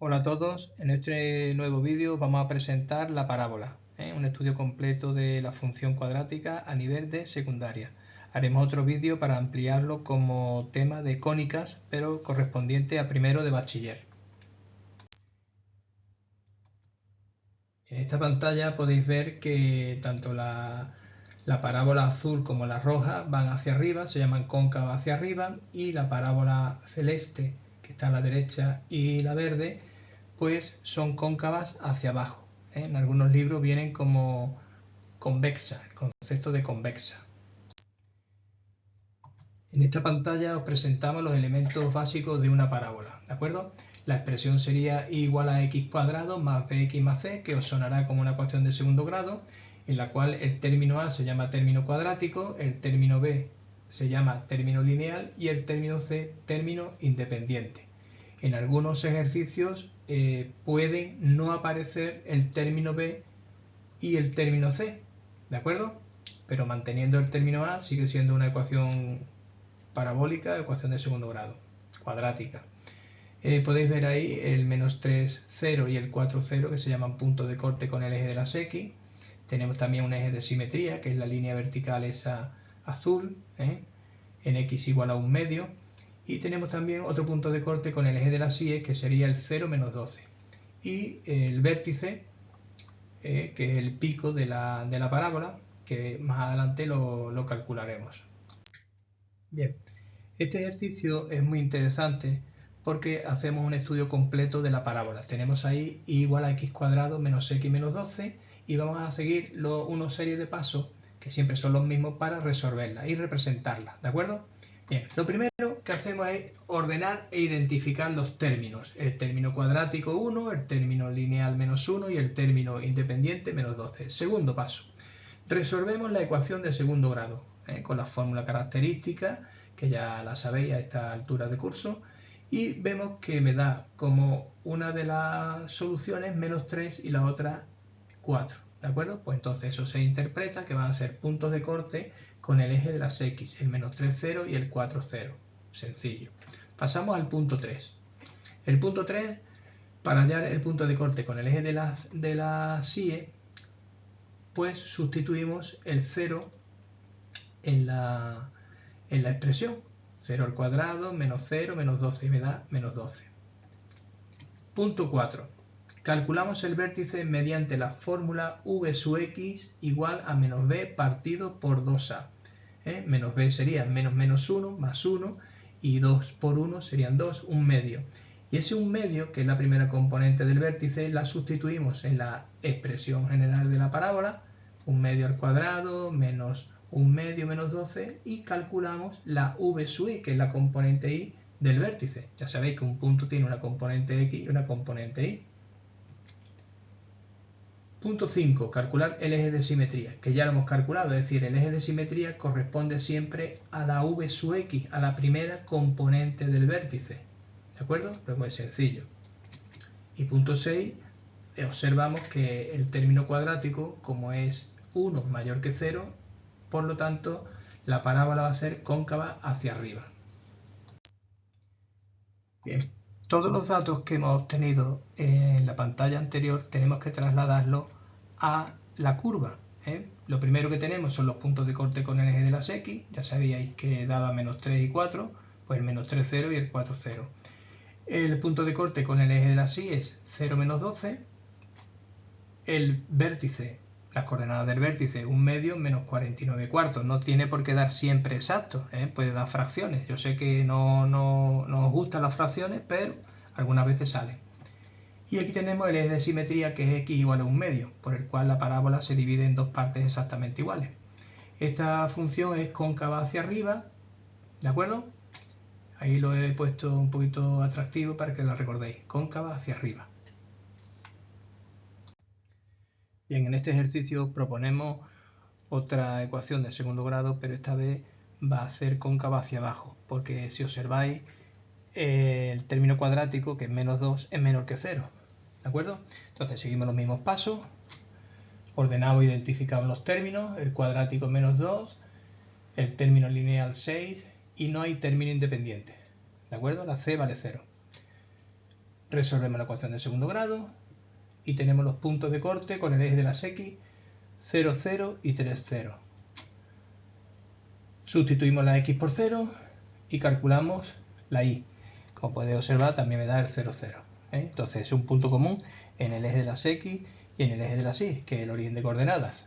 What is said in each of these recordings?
Hola a todos, en este nuevo vídeo vamos a presentar la parábola, un estudio completo de la función cuadrática a nivel de secundaria. Haremos otro vídeo para ampliarlo como tema de cónicas, pero correspondiente a primero de bachiller. En esta pantalla podéis ver que tanto la parábola azul como la roja van hacia arriba, se llaman cóncava hacia arriba, y la parábola celeste, que está a la derecha, y la verde, pues son cóncavas hacia abajo. En algunos libros vienen como convexa, el concepto de convexa. En esta pantalla os presentamos los elementos básicos de una parábola, ¿de acuerdo? La expresión sería y igual a x cuadrado más bx más c, que os sonará como una ecuación de segundo grado, en la cual el término a se llama término cuadrático, el término b se llama término lineal y el término c término independiente. En algunos ejercicios pueden no aparecer el término b y el término c, ¿de acuerdo? Pero manteniendo el término a sigue siendo una ecuación parabólica, ecuación de segundo grado, cuadrática. Podéis ver ahí el menos 3, 0 y el 4, 0, que se llaman puntos de corte con el eje de las x. Tenemos también un eje de simetría, que es la línea vertical esa azul, en x igual a un medio. Y tenemos también otro punto de corte con el eje de las y, que sería el 0 menos 12. Y el vértice, que es el pico de la parábola, que más adelante lo calcularemos. Bien, este ejercicio es muy interesante porque hacemos un estudio completo de la parábola. Tenemos ahí y igual a x cuadrado menos x menos 12 y vamos a seguir una serie de pasos que siempre son los mismos para resolverla y representarla, ¿de acuerdo? Bien, lo primero que hacemos es ordenar e identificar los términos. El término cuadrático 1, el término lineal menos 1 y el término independiente menos 12. Segundo paso, resolvemos la ecuación de segundo grado, con la fórmula característica, que ya la sabéis a esta altura de curso, y vemos que me da como una de las soluciones menos 3 y la otra 4, ¿de acuerdo? Pues entonces eso se interpreta que van a ser puntos de corte con el eje de las x, el menos 3, 0 y el 4, 0. Sencillo. Pasamos al punto 3. El punto 3, para hallar el punto de corte con el eje de las y, pues sustituimos el 0 en la expresión. 0 al cuadrado, menos 0, menos 12, y me da menos 12. Punto 4. Calculamos el vértice mediante la fórmula v sub x igual a menos b partido por 2a. Menos b sería menos menos 1 más 1 y 2 por 1 serían 2, un medio. Y ese un medio, que es la primera componente del vértice, la sustituimos en la expresión general de la parábola, un medio al cuadrado menos un medio menos 12, y calculamos la v sub i, que es la componente y del vértice. Ya sabéis que un punto tiene una componente x y una componente y. Punto 5. Calcular el eje de simetría, que ya lo hemos calculado, es decir, el eje de simetría corresponde siempre a la v sub x, a la primera componente del vértice. ¿De acuerdo? Pues muy sencillo. Y punto 6. Observamos que el término cuadrático, como es 1 mayor que 0, por lo tanto, la parábola va a ser cóncava hacia arriba. Bien, todos los datos que hemos obtenido en la pantalla anterior tenemos que trasladarlos a la curva. Lo primero que tenemos son los puntos de corte con el eje de las x. Ya sabíais que daba menos 3 y 4, pues el menos 3, 0 y el 4, 0. El punto de corte con el eje de las y es 0, menos 12. El vértice, las coordenadas del vértice, un medio menos 49 cuartos. No tiene por qué dar siempre exacto, puede dar fracciones. Yo sé que no os gustan las fracciones, pero algunas veces salen. Y aquí tenemos el eje de simetría, que es x igual a un medio, por el cual la parábola se divide en dos partes exactamente iguales. Esta función es cóncava hacia arriba, ¿de acuerdo? Ahí lo he puesto un poquito atractivo para que lo recordéis, cóncava hacia arriba. Bien, en este ejercicio proponemos otra ecuación de segundo grado, pero esta vez va a ser cóncava hacia abajo, porque si observáis, el término cuadrático, que es menos 2, es menor que 0, ¿de acuerdo? Entonces seguimos los mismos pasos, ordenamos e identificamos los términos, el cuadrático menos 2, el término lineal 6 y no hay término independiente, ¿de acuerdo? La c vale 0. Resolvemos la ecuación de segundo grado y tenemos los puntos de corte con el eje de las x, 0, 0 y 3, 0. Sustituimos la x por 0 y calculamos la y. Como podéis observar, también me da el 0, 0. Entonces es un punto común en el eje de las x y en el eje de las y, que es el origen de coordenadas.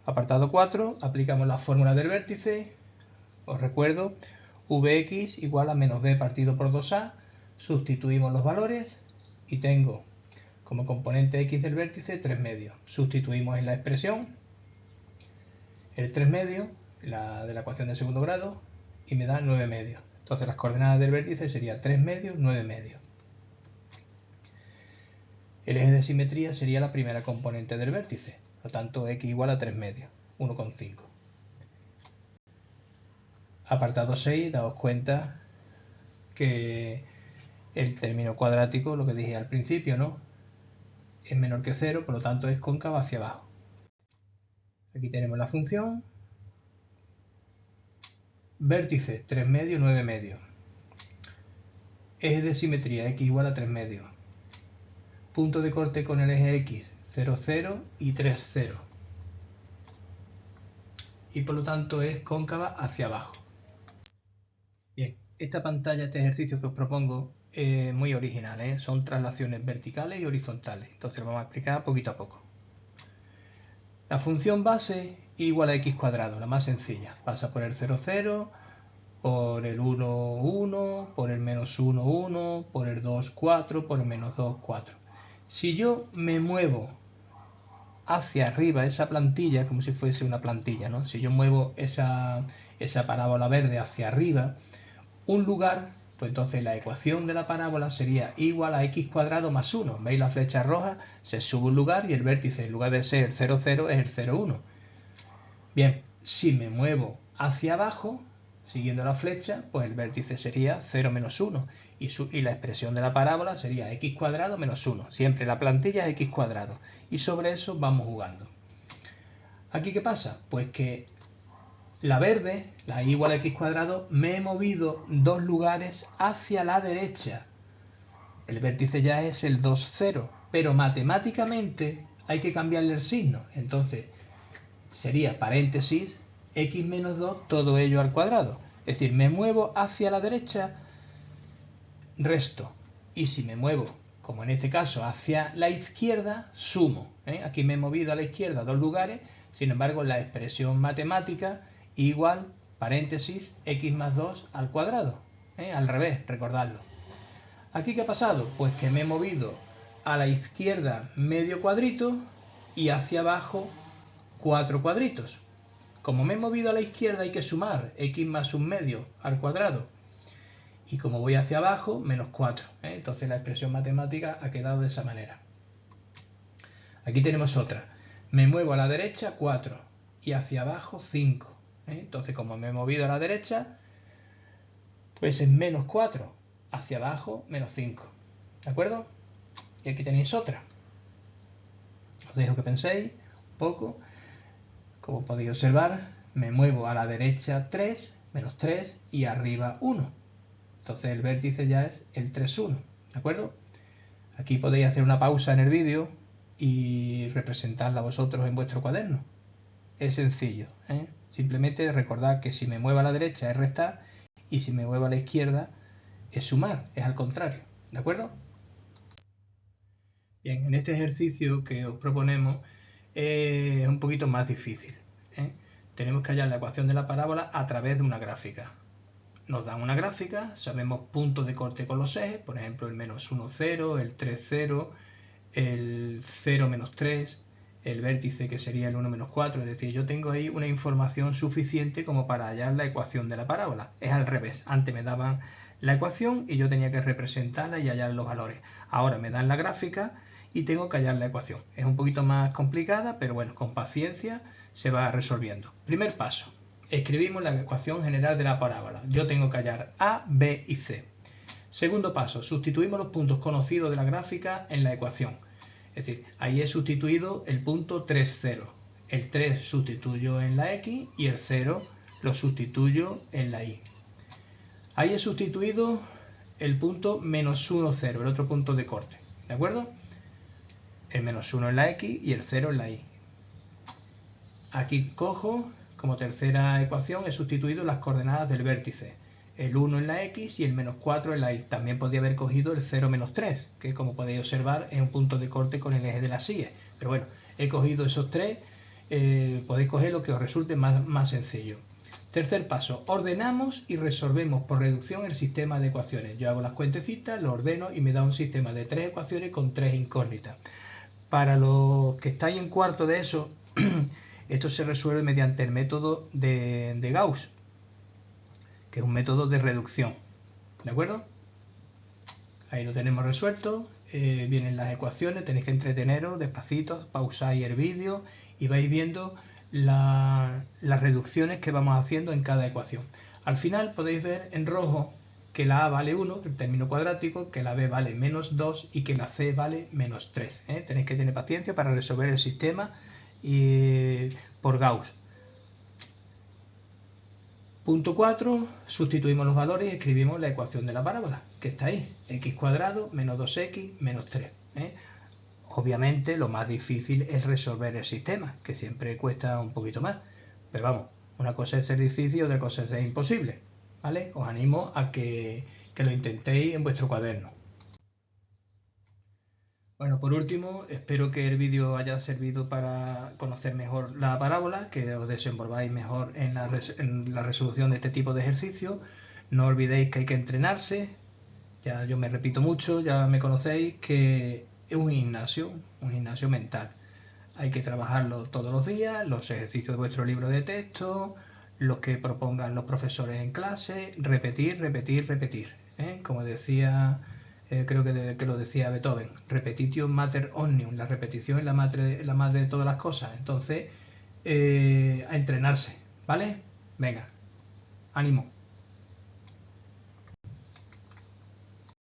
Apartado 4, aplicamos la fórmula del vértice. Os recuerdo, Vx igual a menos b partido por 2a. Sustituimos los valores y tengo como componente x del vértice 3 medios. Sustituimos en la expresión el 3 medios, la de la ecuación de segundo grado, y me da 9 medios. Entonces las coordenadas del vértice serían 3 medios, 9 medios. El eje de simetría sería la primera componente del vértice, por lo tanto x igual a 3 medios, 1,5. Apartado 6, daos cuenta que el término cuadrático, lo que dije al principio, ¿no?, es menor que 0, por lo tanto es cóncavo hacia abajo. Aquí tenemos la función. Vértice 3 medios, 9 medios. Eje de simetría x igual a 3 medios. Punto de corte con el eje x, 0, 0 y 3, 0. Y por lo tanto es cóncava hacia abajo. Bien, esta pantalla, este ejercicio que os propongo es muy original, ¿eh? Son traslaciones verticales y horizontales. Entonces lo vamos a explicar poquito a poco. La función base igual a x cuadrado, la más sencilla. Pasa por el 0, 0, por el 1, 1, por el menos 1, 1, por el 2, 4, por el menos 2, 4. Si yo me muevo hacia arriba esa plantilla, como si fuese una plantilla, ¿no? Si yo muevo esa parábola verde hacia arriba, un lugar, pues entonces la ecuación de la parábola sería igual a x cuadrado más 1. ¿Veis la flecha roja? Se sube un lugar y el vértice, en lugar de ser el 0, 0, es el 0, 1. Bien, si me muevo hacia abajo, siguiendo la flecha, pues el vértice sería 0 menos 1. Y la expresión de la parábola sería x cuadrado menos 1. Siempre la plantilla es x cuadrado. Y sobre eso vamos jugando. ¿Aquí qué pasa? Pues que la verde, la y igual a x cuadrado, me he movido 2 lugares hacia la derecha. El vértice ya es el 2, 0. Pero matemáticamente hay que cambiarle el signo. Entonces sería paréntesis x menos 2, todo ello al cuadrado. Es decir, me muevo hacia la derecha, resto. Y si me muevo, como en este caso, hacia la izquierda, sumo. Aquí me he movido a la izquierda 2 lugares, sin embargo, la expresión matemática igual, paréntesis, x más 2 al cuadrado. Al revés, recordadlo. ¿Aquí qué ha pasado? Pues que me he movido a la izquierda medio cuadrito y hacia abajo 4 cuadritos. Como me he movido a la izquierda hay que sumar x más un medio al cuadrado. Y como voy hacia abajo, menos 4. Entonces la expresión matemática ha quedado de esa manera. Aquí tenemos otra. Me muevo a la derecha 4 y hacia abajo 5. Entonces como me he movido a la derecha, pues es menos 4. Hacia abajo, menos 5. ¿De acuerdo? Y aquí tenéis otra. Os dejo que penséis un poco. Como podéis observar, me muevo a la derecha 3, menos 3 y arriba 1. Entonces el vértice ya es el 3, 1. ¿De acuerdo? Aquí podéis hacer una pausa en el vídeo y representarla vosotros en vuestro cuaderno. Es sencillo. Simplemente recordad que si me muevo a la derecha es restar y si me muevo a la izquierda es sumar, es al contrario. ¿De acuerdo? Bien, en este ejercicio que os proponemos es un poquito más difícil. Tenemos que hallar la ecuación de la parábola a través de una gráfica. Nos dan una gráfica, sabemos puntos de corte con los ejes, por ejemplo el menos 1, 0, el 3, 0, el 0, menos 3, el vértice que sería el 1, menos 4, es decir, yo tengo ahí una información suficiente como para hallar la ecuación de la parábola. Es al revés, antes me daban la ecuación y yo tenía que representarla y hallar los valores. Ahora me dan la gráfica y tengo que hallar la ecuación. Es un poquito más complicada, pero bueno, con paciencia se va resolviendo. Primer paso. Escribimos la ecuación general de la parábola. Yo tengo que hallar A, B y C. Segundo paso, sustituimos los puntos conocidos de la gráfica en la ecuación. Es decir, ahí he sustituido el punto 3, 0. El 3 sustituyo en la X y el 0 lo sustituyo en la Y. Ahí he sustituido el punto menos 1, 0, el otro punto de corte, ¿de acuerdo? El menos 1 en la X y el 0 en la Y. Aquí cojo, como tercera ecuación, he sustituido las coordenadas del vértice. El 1 en la X y el menos 4 en la Y. También podría haber cogido el 0 menos 3, que como podéis observar es un punto de corte con el eje de la silla. Pero bueno, he cogido esos tres, podéis coger lo que os resulte más sencillo. Tercer paso, ordenamos y resolvemos por reducción el sistema de ecuaciones. Yo hago las cuentecitas, lo ordeno y me da un sistema de 3 ecuaciones con 3 incógnitas. Para los que estáis en cuarto de eso, esto se resuelve mediante el método de Gauss, que es un método de reducción, ¿de acuerdo? Ahí lo tenemos resuelto, vienen las ecuaciones, tenéis que entreteneros despacito, pausáis el vídeo y vais viendo las reducciones que vamos haciendo en cada ecuación. Al final podéis ver en rojo que la A vale 1, el término cuadrático, que la B vale menos 2 y que la C vale menos 3. Tenéis que tener paciencia para resolver el sistema por Gauss. Punto 4, sustituimos los valores y escribimos la ecuación de la parábola, que está ahí, x cuadrado menos 2x menos 3. Obviamente lo más difícil es resolver el sistema, que siempre cuesta un poquito más. Pero vamos, una cosa es ser difícil y otra cosa es ser imposible, ¿vale? Os animo a que lo intentéis en vuestro cuaderno. Bueno, por último, espero que el vídeo haya servido para conocer mejor la parábola, que os desenvolváis mejor en la resolución de este tipo de ejercicios. No olvidéis que hay que entrenarse, ya yo me repito mucho, ya me conocéis, que es un gimnasio mental. Hay que trabajarlo todos los días, los ejercicios de vuestro libro de texto, los que propongan los profesores en clase, repetir, repetir, repetir. Como decía... creo que lo decía Beethoven, repetitio mater omnium, la repetición es la madre de todas las cosas. Entonces, a entrenarse, ¿vale? Venga, ánimo.